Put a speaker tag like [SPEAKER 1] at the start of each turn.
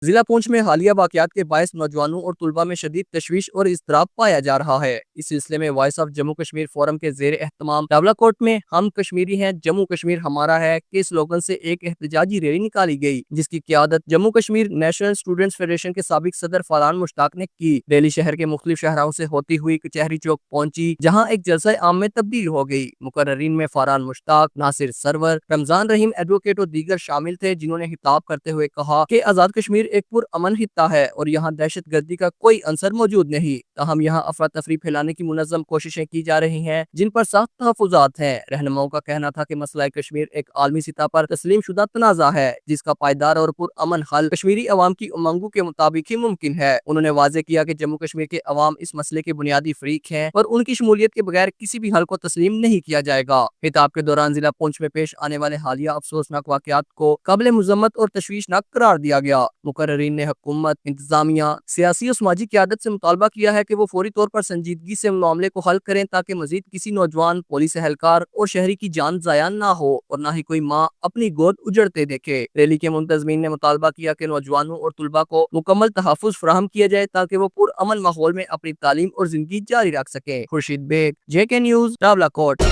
[SPEAKER 1] ضلع پونچھ میں حالیہ واقعات کے باعث نوجوانوں اور طلباء میں شدید تشویش اور اضطراب پایا جا رہا ہے۔ اس سلسلے میں voice of Jammu Kashmir forum کے زیر اہتمام ڈاولا کوٹ میں ہم کشمیری ہیں جموں کشمیر ہمارا ہے کے سلوگن سے ایک احتجاجی ریلی نکالی گئی، جس کی قیادت Jammu Kashmir national students federation کے سابق صدر فاران مشتاق نے کی۔ ریلی شہر کے مختلف شاہراہوں سے ہوتی ہوئی کچہری چوک پہنچی، جہاں ایک جلسہ عام میں تبدیل ہو گئی۔ مقررین میں فاران مشتاق، ناصر سرور، رمضان رحیم ایڈوکیٹ اور دیگر شامل تھے، جنہوں نے خطاب کرتے ہوئے کہا کہ آزاد کشمیر ایک پرامن خطہ ہے اور یہاں دہشت گردی کا کوئی عنصر موجود نہیں، تاہم یہاں افراتفری پھیلانے کی منظم کوششیں کی جا رہی ہیں، جن پر سخت تحفظات ہیں۔ رہنماؤں کا کہنا تھا کہ مسئلہ کشمیر ایک عالمی سطح پر تسلیم شدہ تنازع ہے، جس کا پائیدار اور پرامن حل کشمیری عوام کی امنگوں کے مطابق ہی ممکن ہے۔ انہوں نے واضح کیا کہ جموں کشمیر کے عوام اس مسئلے کے بنیادی فریق ہیں اور ان کی شمولیت کے بغیر کسی بھی حل کو تسلیم نہیں کیا جائے گا۔ خطاب کے دوران ضلع پونچھ میں پیش آنے والے حالیہ افسوسناک واقعات کو قابل مذمت اور تشویشناک قرار دیا گیا۔ مقررین نے حکومت، انتظامیہ، سیاسی اور سماجی قیادت سے مطالبہ کیا ہے کہ وہ فوری طور پر سنجیدگی سے معاملے کو حل کریں تاکہ مزید کسی نوجوان، پولیس اہلکار اور شہری کی جان ضائع نہ ہو اور نہ ہی کوئی ماں اپنی گود اجڑتے دیکھے۔ ریلی کے منتظمین نے مطالبہ کیا کہ نوجوانوں اور طلباء کو مکمل تحفظ فراہم کیا جائے تاکہ وہ پرامن ماحول میں اپنی تعلیم اور زندگی جاری رکھ سکیں۔ خورشید بیگ، JK نیوز، ڈاولا کوٹ۔